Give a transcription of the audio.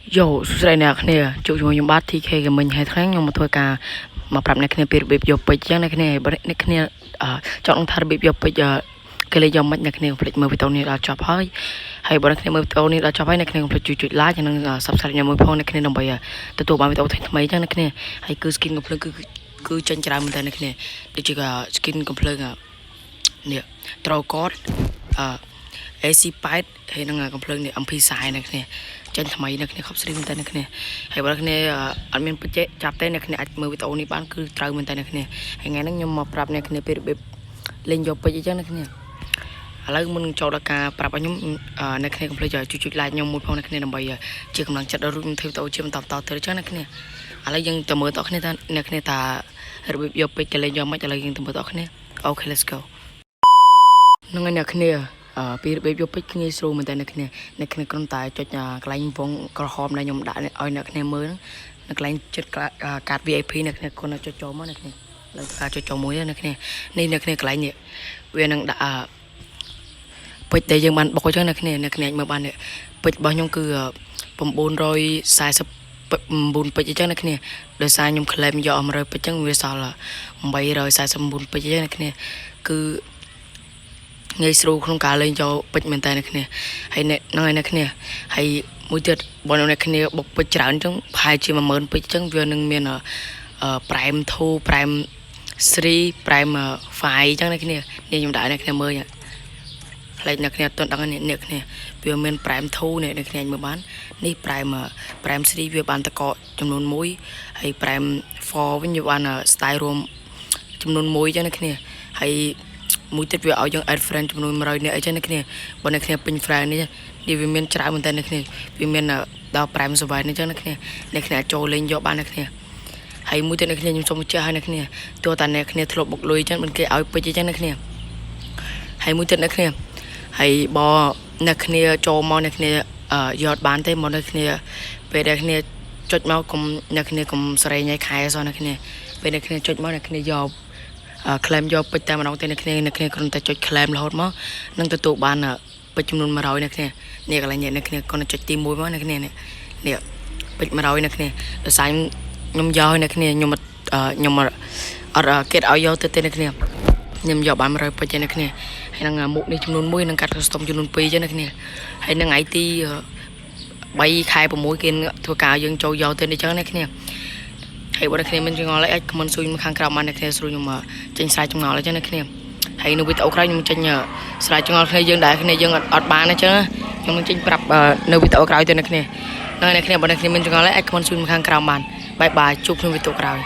Yo, susah ni akhirnya, cuk cuma yang bati kayak mình hay tháng nhưng mà thôi cả mà pram này kia bị vô bịch chẳng này kia này kia chọn thar bị vô bịch cái lấy dòng này kia phải mưa tàu này là chọc hơi hay bọn này mưa tàu này là chọc hơi này kia phải chui lá cho nên sắp sắp nhà mưa phong này kia đồng bày từ tụ bạn tàu thành mấy chẳng này kia hay cứ skin complete cứ chân trái mình này kia để chỉ cả skin complete nè trâu cốt AC pipe ហើយនឹងកំភ្លើងនេះអំពីសាយនេះគ្នាចេញថ្មីនេះគ្នាខប់ស្រីមែនតើនេះគ្នាហើយបើគ្នាអត់មានបច្ចេកចាប់ទេនេះគ្នាអាចមើលវីដេអូនេះបានគឺត្រូវមែនតើនេះគ្នាហើយថ្ងៃហ្នឹងខ្ញុំមកប្រាប់អ្នកគ្នាពីរបៀបលេងយកពេជ្រអញ្ចឹងនេះគ្នាឥឡូវមុននឹងចូលដល់ការប្រាប់ឲ្យខ្ញុំអ្នកគ្នាកុំភ្លេចជួយ like ខ្ញុំមួយផងអ្នកគ្នាដើម្បីជាកម្លាំងចិត្តដល់រូបធ្វើវីដេអូជាបន្តទៅអញ្ចឹងអ្នកគ្នាឥឡូវយើងទៅមើលតគ្នាថាអ្នកគ្នាថារបៀបយកពេជ្រទៅលេងយកមិនឥឡូវយើងទៅមើលតគ្នា Okay let's go នឹងអ្នកគ្នាពីរបៀបយកពេជ្រគ្នាស្រួលមែនតើអ្នកគ្នាគ្រាន់តែចុចកន្លែងវងក្រហមដែលខ្ញុំដាក់ឲ្យអ្នកគ្នាមើលហ្នឹងនៅកន្លែងចិត្តកាត VIP អ្នកគ្នាគាត់ចុចចូលមកអ្នកគ្នាលើការចុចចូលមួយអ្នកគ្នានេះអ្នកគ្នាកន្លែងនេះវានឹងដាក់ពេជ្រដែលយើងបានបុកអញ្ចឹងអ្នកគ្នាមើលបាននេះពេជ្ររបស់ខ្ញុំគឺ949ពេជ្រអញ្ចឹងអ្នកគ្នាដោយសារខ្ញុំ claim យក100ពេជ្រអញ្ចឹងវាសល់849ពេជ្រអញ្ចឹងអ្នកគ្នាគឺងាយស្រួលក្នុងការលេងយកពេជ្រមែនតើអ្នកគ្នាហើយហ្នឹងហើយអ្នកគ្នាហើយមួយទៀតបងអ្នកគ្នាបុកពេជ្រច្រើនអញ្ចឹងប្រហែលជា10000ពេជ្រអញ្ចឹងវានឹងមានprime 2 prime 3 prime 5អញ្ចឹងអ្នកគ្នានេះខ្ញុំដាក់អ្នកគ្នាមើលផ្លេចអ្នកគ្នាអត់ដឹងអ្នកគ្នាវាមាន prime 2នេះអ្នកគ្នាមើលបាននេះ prime 3វាបានតកចំនួន1ហើយ prime 4វិញវាបាន style រួមចំនួន1អញ្ចឹងអ្នកគ្នាហើយមួយទៀតវាឲ្យយើង add friend ចំនួន100នាក់អីចឹងអ្នកគ្នាបើអ្នកគ្នាពេញ friend នេះវាមានច្រើនមែនតើអ្នកគ្នាវាមានដល់ prime survive នេះចឹងអ្នកគ្នាចូលលេងយកបានអ្នកគ្នាហើយមួយទៀតអ្នកគ្នាខ្ញុំសូមបញ្ជាក់ឲ្យអ្នកគ្នាទោះតែអ្នកគ្នាធ្លាប់បុកលុយចឹងមិនគេឲ្យពេជ្រចឹងអ្នកគ្នាហើយមួយទៀតអ្នកគ្នាហើយបើអ្នកគ្នាចូលមកអ្នកគ្នាយកបានទេមកអ្នកគ្នាពេលអ្នកគ្នាចុចមកកុំអ្នកគ្នាកុំសរេញឲ្យខែសោះអ្នកគ្នាពេលអ្នកគ្នាចុចមកអ្នកគ្នាយកclaim យកពេជ្រតែម្ដងទេអ្នកគ្នាគ្រាន់តែចុច claim រហូតមកនឹងទទួលបានពេជ្រចំនួន100អ្នកគ្នានេះកន្លែងអ្នកគ្នាគ្រាន់តែចុចទី1មកអ្នកគ្នានេះពេជ្រ100អ្នកគ្នាដោយសារខ្ញុំយកអ្នកគ្នាខ្ញុំអត់គេឲ្យយកទៅទេអ្នកគ្នាខ្ញុំយកបាន100ពេជ្រអ្នកគ្នាហើយនឹងមុខនេះចំនួន1នឹងកាត់ custom ចំនួន2ចឹងអ្នកគ្នាហើយនឹងថ្ងៃទី3ខែ6គេធ្វើការយើងចូលយកទៅនេះចឹងអ្នកគ្នាហើយបើអ្នកគ្នាមិនចងល់អាច comment សួរខ្ញុំខាងក្រោមបានអ្នកគ្នាស្រួលខ្ញុំចេញស្រ័យចងល់អញ្ចឹងអ្នកគ្នាហើយនៅវីដេអូក្រោយខ្ញុំចេញស្រ័យចងល់គ្នាយើងដែរគ្នាយើងអត់បានអញ្ចឹងខ្ញុំនឹងចេញប្រាប់នៅវីដេអូក្រោយទៅអ្នកគ្នានៅអ្នកគ្នាបើអ្នកគ្នាមិនចងល់អាច comment សួរខ្ញុំខាងក្រោមបានបាយបាយជួបក្នុងវីដេអូក្រោយ